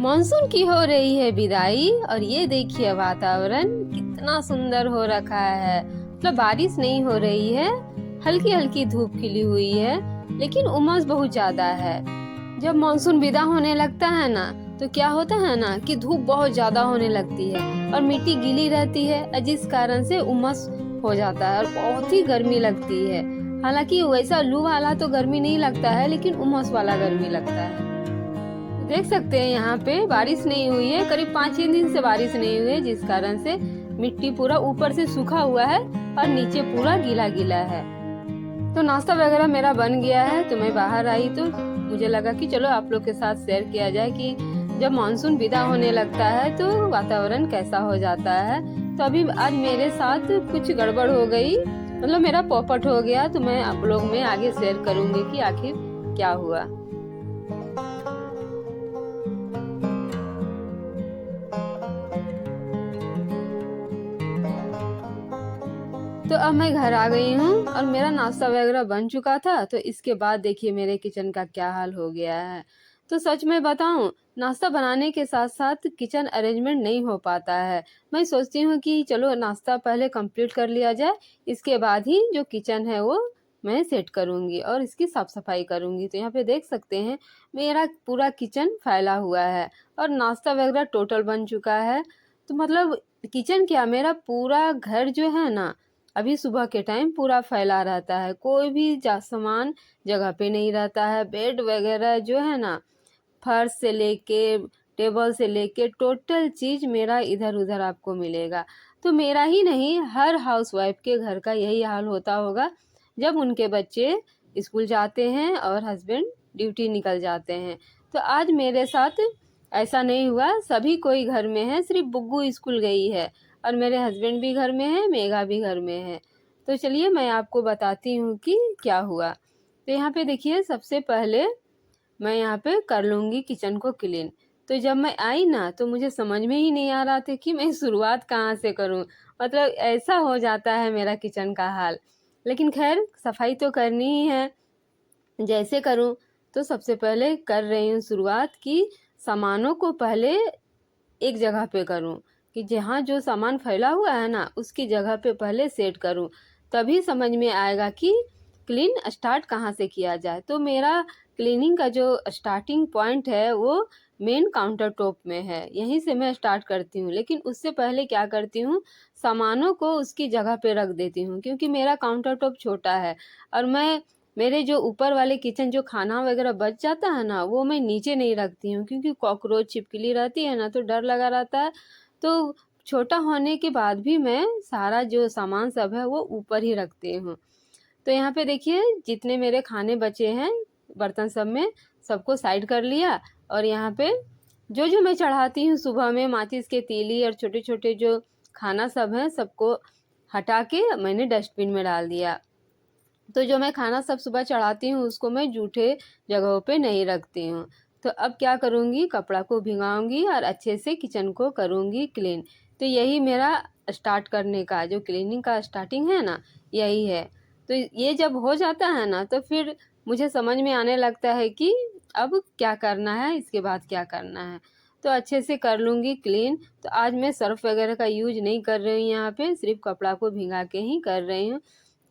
Monsoon की हो रही है विदाई और ये देखिए वातावरण कितना सुंदर हो रखा है। मतलब बारिश नहीं हो रही है, हल्की हल्की धूप खिली हुई है, लेकिन उमस बहुत ज्यादा है। जब मॉनसून विदा होने लगता है ना, तो क्या होता है ना कि धूप बहुत ज्यादा होने लगती है और मिट्टी गीली रहती है, जिस कारण से उमस हो जाता है और बहुत ही गर्मी लगती है। हालांकि वैसा लू वाला तो गर्मी नहीं लगता है, लेकिन उमस वाला गर्मी लगता है। देख सकते हैं यहाँ पे बारिश नहीं हुई है, करीब 5-6 दिन से बारिश नहीं हुई है, जिस कारण से मिट्टी पूरा ऊपर से सूखा हुआ है और नीचे पूरा गीला गीला है। तो नाश्ता वगैरह मेरा बन गया है, तो मैं बाहर आई तो मुझे लगा कि चलो आप लोग के साथ शेयर किया जाए कि जब मानसून विदा होने लगता है तो वातावरण कैसा हो जाता है। तो अभी आज मेरे साथ कुछ गड़बड़ हो गई, मतलब मेरा पोपट हो गया, तो मैं आप लोग में आगे शेयर करूंगी कि आखिर क्या हुआ। तो अब मैं घर आ गई हूँ और मेरा नाश्ता वगैरह बन चुका था। तो इसके बाद देखिए मेरे किचन का क्या हाल हो गया है। तो सच में बताऊं, नाश्ता बनाने के साथ साथ किचन अरेंजमेंट नहीं हो पाता है। मैं सोचती हूँ कि चलो नाश्ता पहले कंप्लीट कर लिया जाए, इसके बाद ही जो किचन है वो मैं सेट करूंगी और इसकी साफ सफाई करूंगी। तो यहाँ पे देख सकते हैं मेरा पूरा किचन फैला हुआ है और नाश्ता वगैरह टोटल बन चुका है। तो मतलब किचन क्या, मेरा पूरा घर जो है ना, अभी सुबह के टाइम पूरा फैला रहता है, कोई भी सामान जगह पे नहीं रहता है। बेड वगैरह जो है ना, फर्श से लेके टेबल से लेके टोटल चीज मेरा इधर उधर आपको मिलेगा। तो मेरा ही नहीं, हर हाउसवाइफ के घर का यही हाल होता होगा जब उनके बच्चे स्कूल जाते हैं और हस्बैंड ड्यूटी निकल जाते हैं। तो आज मेरे साथ ऐसा नहीं हुआ, सभी कोई घर में है, सिर्फ बुग्गू स्कूल गई है और मेरे हस्बैंड भी घर में है, मेघा भी घर में है। तो चलिए मैं आपको बताती हूँ कि क्या हुआ। तो यहाँ पे देखिए सबसे पहले मैं यहाँ पे कर लूँगी किचन को क्लीन। तो जब मैं आई ना, तो मुझे समझ में ही नहीं आ रहा था कि मैं शुरुआत कहाँ से करूँ। मतलब ऐसा हो जाता है मेरा किचन का हाल, लेकिन खैर सफाई तो करनी ही है। जैसे करूँ, तो सबसे पहले कर रही हूँ शुरुआत की सामानों को पहले एक जगह पे करूं, कि जहाँ जो सामान फैला हुआ है ना उसकी जगह पे पहले सेट करूं, तभी समझ में आएगा कि क्लीन स्टार्ट कहाँ से किया जाए। तो मेरा क्लीनिंग का जो स्टार्टिंग पॉइंट है वो मेन काउंटर टॉप में है, यहीं से मैं स्टार्ट करती हूँ। लेकिन उससे पहले क्या करती हूँ, सामानों को उसकी जगह पे रख देती हूँ, क्योंकि मेरा काउंटर टॉप छोटा है और मैं मेरे जो ऊपर वाले किचन जो खाना वगैरह बच जाता है ना, वो मैं नीचे नहीं रखती हूँ, क्योंकि कॉकरोच छिपकली रहती है ना, तो डर लगा रहता है। तो छोटा होने के बाद भी मैं सारा जो सामान सब है वो ऊपर ही रखती हूँ। तो यहाँ पे देखिए जितने मेरे खाने बचे हैं बर्तन सब में, सबको साइड कर लिया। और यहाँ पे जो जो मैं चढ़ाती हूँ सुबह में, माचिस के तीली और छोटे छोटे जो खाना सब है, सबको हटा के मैंने डस्टबिन में डाल दिया। तो जो मैं खाना सब सुबह चढ़ाती हूँ उसको मैं जूठे जगहों पे नहीं रखती हूँ। तो अब क्या करूँगी, कपड़ा को भिगाऊंगी और अच्छे से किचन को करूँगी क्लीन। तो यही मेरा स्टार्ट करने का जो क्लीनिंग का स्टार्टिंग है ना, यही है। तो ये जब हो जाता है ना, तो फिर मुझे समझ में आने लगता है कि अब क्या करना है, इसके बाद क्या करना है। तो अच्छे से कर लूँगी क्लीन। तो आज मैं सर्फ वगैरह का यूज नहीं कर रही हूँ, यहाँ पे सिर्फ कपड़ा को भिगा के ही कर रही हूँ।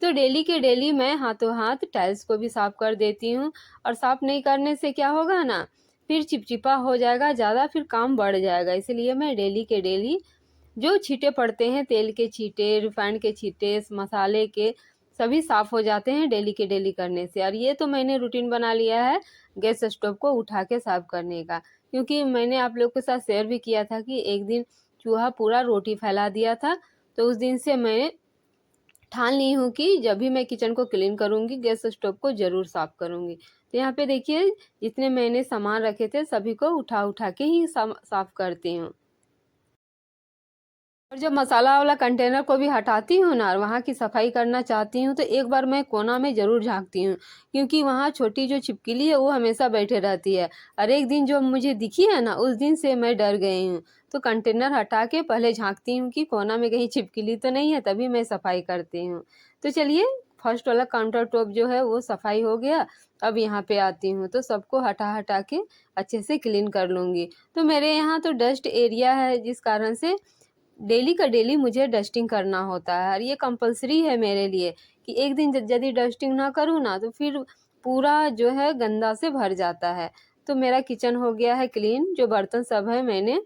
तो डेली के डेली मैं हाथों हाथ टाइल्स को भी साफ कर देती हूँ। और साफ नहीं करने से क्या होगा ना, फिर चिपचिपा हो जाएगा ज़्यादा, फिर काम बढ़ जाएगा। इसलिए मैं डेली के डेली जो छींटे पड़ते हैं, तेल के छींटे, रिफाइंड के छींटे, मसाले के, सभी साफ हो जाते हैं डेली के डेली करने से। और ये तो मैंने रूटीन बना लिया है गैस स्टोव को उठा के साफ करने का, क्योंकि मैंने आप लोग के साथ शेयर भी किया था कि एक दिन चूहा पूरा रोटी फैला दिया था। तो उस दिन से मैं ठान ली हूँ कि जब भी मैं किचन को क्लीन करूँगी, गैस स्टोव को ज़रूर साफ करूँगी। तो यहाँ पे देखिए जितने मैंने सामान रखे थे सभी को उठा उठा के ही साफ करती हूँ। और जब मसाला वाला कंटेनर को भी हटाती हूँ ना और वहाँ की सफाई करना चाहती हूँ, तो एक बार मैं कोना में ज़रूर झांकती हूँ, क्योंकि वहाँ छोटी जो छिपकली है वो हमेशा बैठे रहती है। और एक दिन जो मुझे दिखी है ना, उस दिन से मैं डर गई हूँ। तो कंटेनर हटा के पहले झांकती हूँ कि कोना में कहीं छिपकली तो नहीं है, तभी मैं सफाई करती हूँ। तो चलिए फर्स्ट वाला काउंटर टॉप जो है वो सफाई हो गया। अब यहाँ पे आती हूँ तो सबको हटा हटा के अच्छे से क्लीन कर लूँगी। तो मेरे यहाँ तो डस्ट एरिया है, जिस कारण से डेली का डेली मुझे डस्टिंग करना होता है और ये कंपलसरी है मेरे लिए कि एक दिन यदि डस्टिंग ना करूँ ना तो फिर पूरा जो है गंदा से भर जाता है। तो मेरा किचन हो गया है क्लीन, जो बर्तन सब है मैंने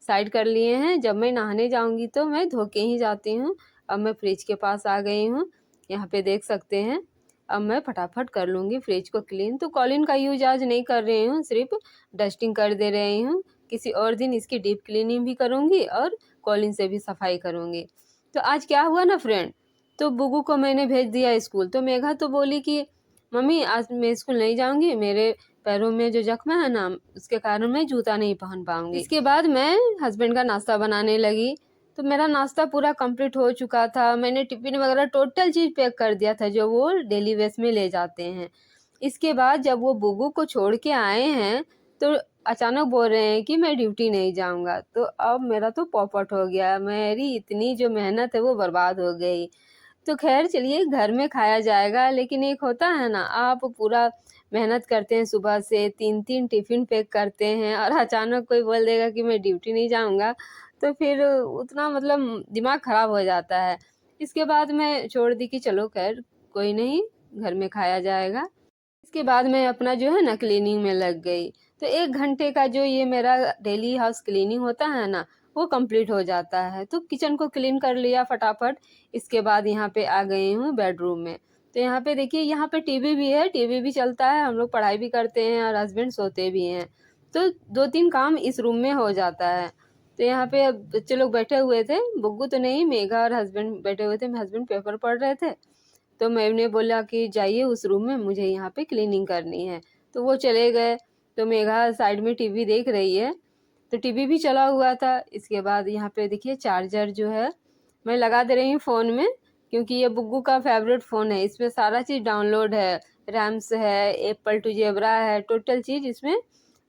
साइड कर लिए हैं। जब मैं नहाने जाऊंगी तो मैं धो के ही जाती हूँ। अब मैं फ्रिज के पास आ गई हूँ, यहाँ पे देख सकते हैं। अब मैं फटाफट कर लूँगी फ्रिज को क्लीन। तो कॉलिन का यूज आज नहीं कर रही हूँ, सिर्फ डस्टिंग कर दे रही हूँ। किसी और दिन इसकी डीप क्लीनिंग भी करूँगी और कॉलिन से भी सफाई करूँगी। तो आज क्या हुआ ना फ्रेंड, तो बुगू को मैंने भेज दिया स्कूल। तो मेघा तो बोली कि मम्मी आज मैं स्कूल नहीं जाऊँगी, मेरे पैरों में जो जख्म है ना उसके कारण मैं जूता नहीं पहन पाऊंगी। इसके बाद मैं हस्बैंड का नाश्ता बनाने लगी। तो मेरा नाश्ता पूरा कंप्लीट हो चुका था। मैंने टिफिन वगैरह टोटल चीज़ पैक कर दिया था जो वो डेली वेस में ले जाते हैं। इसके बाद जब वो बुगू को छोड़ के आए हैं तो अचानक बोल रहे हैं कि मैं ड्यूटी नहीं जाऊंगा। तो अब मेरा तो पॉपट हो गया, मेरी इतनी जो मेहनत है वो बर्बाद हो गई। तो खैर चलिए, घर में खाया जाएगा, लेकिन एक होता है ना, आप पूरा मेहनत करते हैं, सुबह से 3-3 टिफ़िन पैक करते हैं और अचानक कोई बोल देगा कि मैं ड्यूटी नहीं जाऊंगा, तो फिर उतना मतलब दिमाग ख़राब हो जाता है। इसके बाद मैं छोड़ दी कि चलो खैर कोई नहीं, घर में खाया जाएगा। इसके बाद मैं अपना जो है ना क्लीनिंग में लग गई। तो 1 घंटे का जो ये मेरा डेली हाउस क्लीनिंग होता है ना वो कंप्लीट हो जाता है। तो किचन को क्लीन कर लिया फटाफट। इसके बाद यहाँ पे आ गई हूँ बेडरूम में। तो यहाँ पे देखिए, यहाँ पे टीवी भी है, टीवी भी चलता है, हम लोग पढ़ाई भी करते हैं और हस्बैंड सोते भी हैं। तो 2-3 काम इस रूम में हो जाता है। तो यहाँ पे बच्चे लोग बैठे हुए थे, बुग्गू तो नहीं, मेघा और हस्बैंड बैठे हुए थे। मेरे हस्बैंड पेपर पढ़ रहे थे। तो मैंने बोला कि जाइए उस रूम में, मुझे यहाँ पे क्लीनिंग करनी है। तो वो चले गए। तो मेघा साइड में टीवी देख रही है, तो टीवी भी चला हुआ था। इसके बाद यहाँ पे देखिए चार्जर जो है मैं लगा दे रही हूँ फ़ोन में, क्योंकि ये बुग्गू का फेवरेट फ़ोन है। इसमें सारा चीज़ डाउनलोड है, रैम्स है, एप्पल टू जेब्रा है, टोटल चीज़ इसमें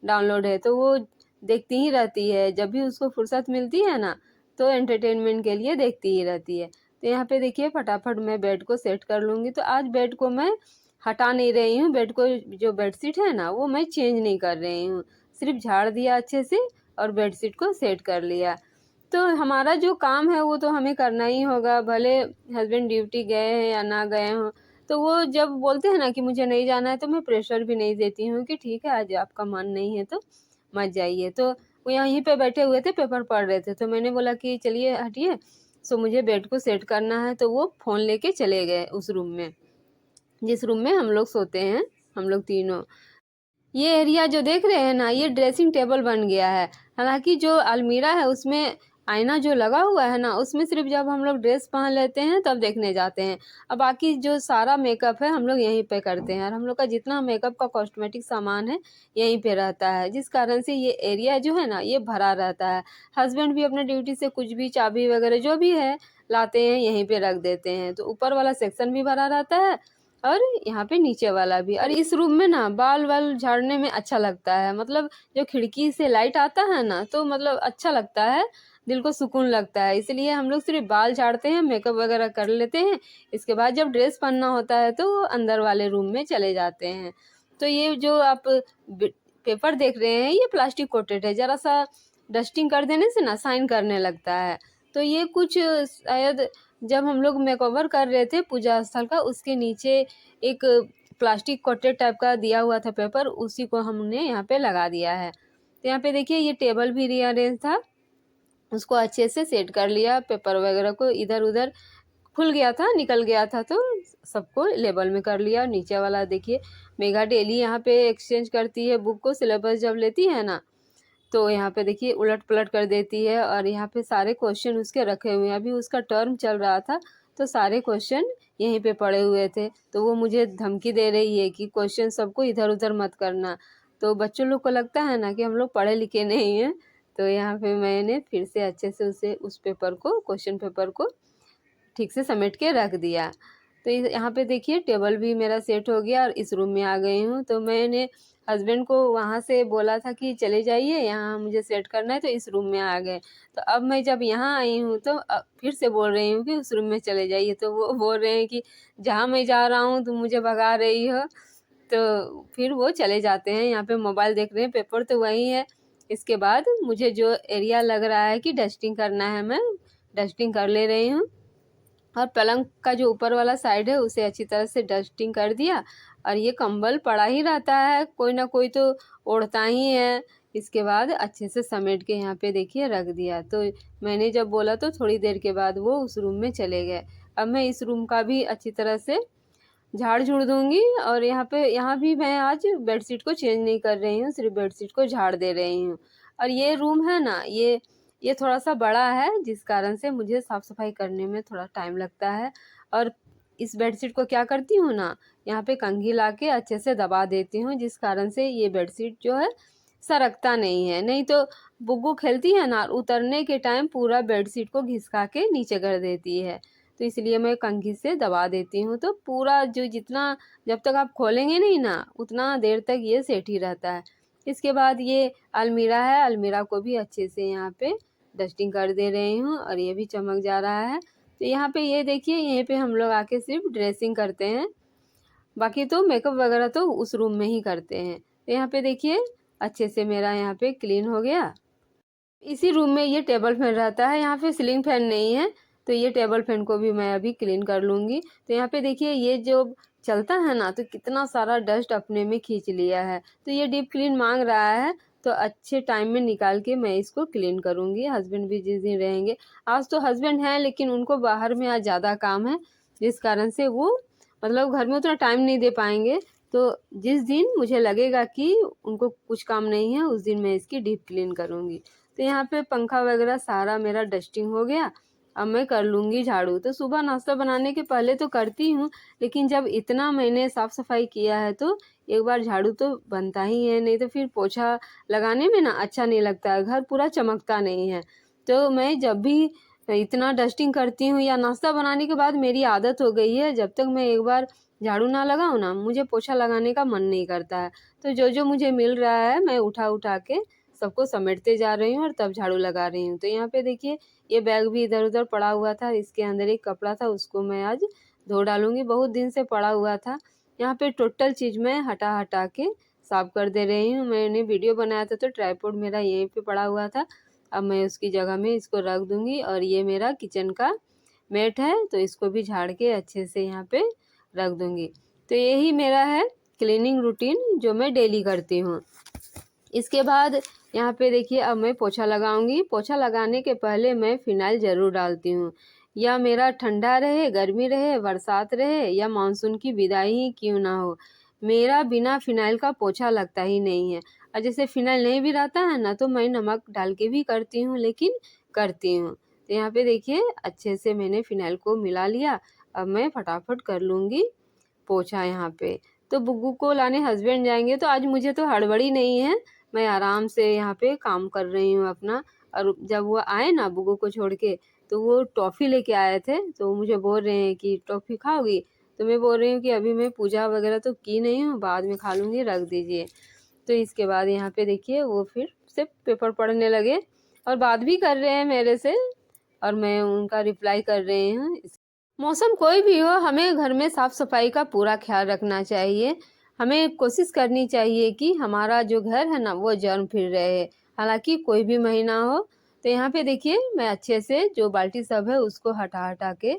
डाउनलोड है। तो वो देखती ही रहती है, जब भी उसको फुर्सत मिलती है ना तो एंटरटेनमेंट के लिए देखती ही रहती है। तो यहाँ पे देखिए फटाफट मैं बेड को सेट कर लूँगी। तो आज बेड को मैं हटा नहीं रही हूँ, बेड को जो बेडशीट है ना वो मैं चेंज नहीं कर रही हूँ, सिर्फ झाड़ दिया अच्छे से और बेडशीट को सेट कर लिया। तो हमारा जो काम है वो तो हमें करना ही होगा, भले हस्बैंड ड्यूटी गए हैं या ना गए हों। तो वो जब बोलते हैं ना कि मुझे नहीं जाना है तो मैं प्रेशर भी नहीं देती हूँ कि ठीक है आज आपका मन नहीं है तो मत जाइए। तो वो यहीं पे बैठे हुए थे, पेपर पढ़ रहे थे। तो मैंने बोला कि चलिए हटिए, सो मुझे बेड को सेट करना है। तो वो फ़ोन लेके चले गए उस रूम में, जिस रूम में हम लोग सोते हैं, हम लोग तीनों। ये एरिया जो देख रहे हैं ना, ये ड्रेसिंग टेबल बन गया है। हालांकि जो अलमीरा है उसमें आईना जो लगा हुआ है ना, उसमें सिर्फ जब हम लोग ड्रेस पहन लेते हैं तब देखने जाते हैं। अब बाकी जो सारा मेकअप है हम लोग यहीं पे करते हैं, और हम लोग का जितना मेकअप का कॉस्मेटिक सामान है यहीं पे रहता है, जिस कारण से ये एरिया जो है ना ये भरा रहता है। हस्बैंड भी अपने ड्यूटी से कुछ भी चाबी वगैरह जो भी है लाते हैं, यहीं पे रख देते हैं। तो ऊपर वाला सेक्शन भी भरा रहता है और यहाँ पे नीचे वाला भी। और इस रूम में ना बाल वाल झाड़ने में अच्छा लगता है, मतलब जो खिड़की से लाइट आता है ना तो मतलब अच्छा लगता है, दिल को सुकून लगता है। इसलिए हम लोग सिर्फ बाल झाड़ते हैं, मेकअप वगैरह कर लेते हैं। इसके बाद जब ड्रेस पहनना होता है तो अंदर वाले रूम में चले जाते हैं। तो ये जो आप पेपर देख रहे हैं ये प्लास्टिक कोटेड है, ज़रा सा डस्टिंग कर देने से ना साइन करने लगता है। तो ये कुछ शायद जब हम लोग मेकओवर कर रहे थे पूजा स्थल का, उसके नीचे एक प्लास्टिक कोटेड टाइप का दिया हुआ था पेपर, उसी को हमने यहाँ पे लगा दिया है। तो यहाँ पे देखिए ये टेबल भी रीअरेंज था, उसको अच्छे से सेट कर लिया, पेपर वगैरह को इधर उधर खुल गया था, निकल गया था, तो सबको लेबल में कर लिया। नीचे वाला देखिए, मेगा डेली यहाँ पे एक्सचेंज करती है बुक को, सिलेबस जब लेती है ना तो यहाँ पे देखिए उलट पलट कर देती है। और यहाँ पे सारे क्वेश्चन उसके रखे हुए हैं, अभी उसका टर्म चल रहा था तो सारे क्वेश्चन यहीं पे पड़े हुए थे। तो वो मुझे धमकी दे रही है कि क्वेश्चन सबको इधर उधर मत करना। तो बच्चों लोग को लगता है ना कि हम लोग पढ़े लिखे नहीं हैं। तो यहाँ पे मैंने फिर से अच्छे से उस पेपर को, क्वेश्चन पेपर को ठीक से समेट के रख दिया। तो यहाँ पे देखिए टेबल भी मेरा सेट हो गया और इस रूम में आ गई हूँ। तो मैंने हस्बैंड को वहाँ से बोला था कि चले जाइए, यहाँ मुझे सेट करना है, तो इस रूम में आ गए। तो अब मैं जब यहाँ आई हूँ तो फिर से बोल रही हूँ कि उस रूम में चले जाइए, तो वो बोल रहे हैं कि जहाँ मैं जा रहा हूँ तुम मुझे भगा रही हो। तो फिर वो चले जाते हैं, यहाँ पे मोबाइल देख रहे हैं, पेपर तो वही है। इसके बाद मुझे जो एरिया लग रहा है कि डस्टिंग करना है, मैं डस्टिंग कर ले रही हूँ। और पलंग का जो ऊपर वाला साइड है उसे अच्छी तरह से डस्टिंग कर दिया। और ये कंबल पड़ा ही रहता है, कोई ना कोई तो ओढ़ता ही है। इसके बाद अच्छे से समेट के यहाँ पे देखिए रख दिया। तो मैंने जब बोला तो थोड़ी देर के बाद वो उस रूम में चले गए। अब मैं इस रूम का भी अच्छी तरह से झाड़ झूड़ दूंगी। और यहाँ भी मैं आज बेडशीट को चेंज नहीं कर रही हूँ, सिर्फ बेडशीट को झाड़ दे रही हूँ। और ये रूम है ना, ये थोड़ा सा बड़ा है, जिस कारण से मुझे साफ सफाई करने में थोड़ा टाइम लगता है। और इस बेडशीट को क्या करती हूँ ना, यहाँ पे कंघी ला के अच्छे से दबा देती हूँ, जिस कारण से ये बेडशीट जो है सरकता नहीं है। नहीं तो बुग्गू खेलती है ना, उतरने के टाइम पूरा बेडशीट को घिसका के नीचे कर देती है। तो इसलिए मैं कंघी से दबा देती हूँ, तो पूरा जो जितना जब तक आप खोलेंगे नहीं ना उतना देर तक ये सेट ही रहता है। इसके बाद ये अलमीरा है, अलमीरा को भी अच्छे से यहाँ पे डस्टिंग कर दे रही हूँ और ये भी चमक जा रहा है। तो यहाँ पे ये देखिए, यहीं पे हम लोग आके सिर्फ ड्रेसिंग करते हैं, बाकी तो मेकअप वगैरह तो उस रूम में ही करते हैं। तो यहाँ पे देखिए अच्छे से मेरा यहाँ पे क्लीन हो गया। इसी रूम में ये टेबल फैन रहता है, यहाँ पे सीलिंग फैन नहीं है, तो ये टेबल फैन को भी मैं अभी क्लीन कर लूँगी। तो यहाँ पे देखिए ये जो चलता है ना, तो कितना सारा डस्ट अपने में खींच लिया है। तो ये डीप क्लीन मांग रहा है, तो अच्छे टाइम में निकाल के मैं इसको क्लीन करूँगी। हस्बैंड भी जिस दिन रहेंगे, आज तो हस्बैंड हैं लेकिन उनको बाहर में आज ज़्यादा काम है, जिस कारण से वो मतलब घर में उतना टाइम नहीं दे पाएंगे। तो जिस दिन मुझे लगेगा कि उनको कुछ काम नहीं है, उस दिन मैं इसकी डीप क्लीन करूँगी। तो यहाँ पे पंखा वगैरह सारा मेरा डस्टिंग हो गया। अब मैं कर लूँगी झाड़ू। तो सुबह नाश्ता बनाने के पहले तो करती हूँ, लेकिन जब इतना मैंने साफ़ सफाई किया है तो एक बार झाड़ू तो बनता ही है, नहीं तो फिर पोछा लगाने में ना अच्छा नहीं लगता है, घर पूरा चमकता नहीं है। तो मैं जब भी इतना डस्टिंग करती हूँ या नाश्ता बनाने के बाद मेरी आदत हो गई है, जब तक मैं एक बार झाड़ू ना लगाऊँ ना, मुझे पोछा लगाने का मन नहीं करता है। तो जो जो मुझे मिल रहा है मैं उठा उठा के सबको समेटते जा रही हूँ और तब झाड़ू लगा रही हूँ। तो यहाँ पे देखिए ये बैग भी इधर उधर पड़ा हुआ था, इसके अंदर एक कपड़ा था, उसको मैं आज धो डालूंगी, बहुत दिन से पड़ा हुआ था। यहाँ पे टोटल चीज़ मैं हटा हटा के साफ कर दे रही हूँ। मैंने वीडियो बनाया था तो ट्राइपॉड मेरा यहीं पे पड़ा हुआ था, अब मैं उसकी जगह में इसको रख दूंगी। और ये मेरा किचन का मैट है, तो इसको भी झाड़ के अच्छे से यहाँ पे रख दूंगी। तो यही मेरा है क्लीनिंग रूटीन जो मैं डेली करती हूँ। इसके बाद यहाँ पे देखिए अब मैं पोछा लगाऊंगी। पोछा लगाने के पहले मैं फिनाइल ज़रूर डालती हूँ, या मेरा ठंडा रहे, गर्मी रहे, बरसात रहे या मानसून की विदाई ही क्यों ना हो, मेरा बिना फिनाइल का पोछा लगता ही नहीं है। और जैसे फिनाइल नहीं भी रहता है ना, तो मैं नमक डाल के भी करती हूँ, लेकिन करती हूँ। तो यहाँ पे देखिए अच्छे से मैंने फिनाइल को मिला लिया। अब मैं फटाफट कर लूँगी पोछा यहाँ पे। तो बुग्गू को लाने हस्बैंड जाएंगे, तो आज मुझे तो हड़बड़ी नहीं है, मैं आराम से यहाँ पे काम कर रही हूँ अपना। और जब वो आए ना बुग्गू को छोड़ के, तो वो टॉफ़ी लेके आए थे, तो मुझे बोल रहे हैं कि टॉफ़ी खाओगी। तो मैं बोल रही हूँ कि अभी मैं पूजा वगैरह तो की नहीं हूँ, बाद में खा लूँगी, रख दीजिए। तो इसके बाद यहाँ पे देखिए वो फिर से पेपर पढ़ने लगे और बात भी कर रहे हैं मेरे से, और मैं उनका रिप्लाई कर रही हूँ। मौसम कोई भी हो, हमें घर में साफ सफाई का पूरा ख्याल रखना चाहिए। हमें कोशिश करनी चाहिए कि हमारा जो घर है ना वो जर्म फिर रहे, हालांकि कोई भी महीना हो। तो यहाँ पे देखिए मैं अच्छे से जो बाल्टी सब है उसको हटा हटा के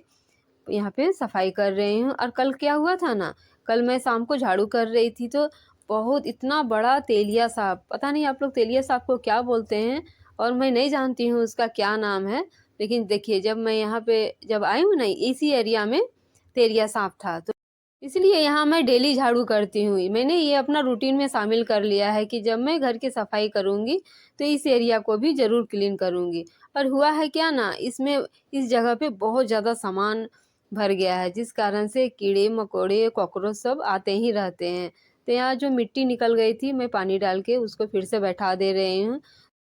यहाँ पे सफाई कर रही हूँ। और कल क्या हुआ था ना, कल मैं शाम को झाड़ू कर रही थी, तो बहुत इतना बड़ा तेलिया सांप, पता नहीं आप लोग तेलिया सांप को क्या बोलते हैं, और मैं नहीं जानती हूँ उसका क्या नाम है। लेकिन देखिए जब मैं यहाँ पे जब आई हूँ ना, इसी एरिया में तेलिया सांप था, तो इसलिए यहाँ मैं डेली झाड़ू करती हूँ। मैंने ये अपना रूटीन में शामिल कर लिया है कि जब मैं घर की सफाई करूँगी तो इस एरिया को भी ज़रूर क्लीन करूँगी। और हुआ है क्या ना, इसमें इस जगह पे बहुत ज़्यादा सामान भर गया है, जिस कारण से कीड़े मकोड़े कॉकरोच सब आते ही रहते हैं। तो यहाँ जो मिट्टी निकल गई थी, मैं पानी डाल के उसको फिर से बैठा दे रही हूँ।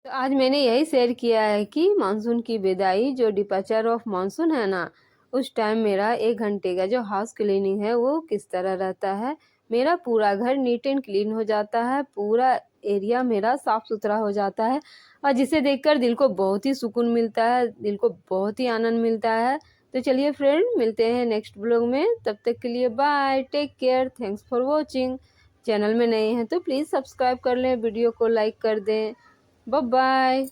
तो आज मैंने यही शेयर किया है कि मानसून की विदाई, जो डिपार्चर ऑफ मानसून है ना, उस टाइम मेरा 1 घंटे का जो हाउस क्लीनिंग है वो किस तरह रहता है। मेरा पूरा घर नीट एंड क्लीन हो जाता है, पूरा एरिया मेरा साफ-सुथरा हो जाता है और जिसे देखकर दिल को बहुत ही सुकून मिलता है, दिल को बहुत ही आनंद मिलता है। तो चलिए फ्रेंड, मिलते हैं नेक्स्ट ब्लॉग में, तब तक के लिए bye, take care, thanks for watching. Channel में नए हैं तो प्लीज़ सब्सक्राइब कर लें, वीडियो को लाइक कर दें। Bye bye.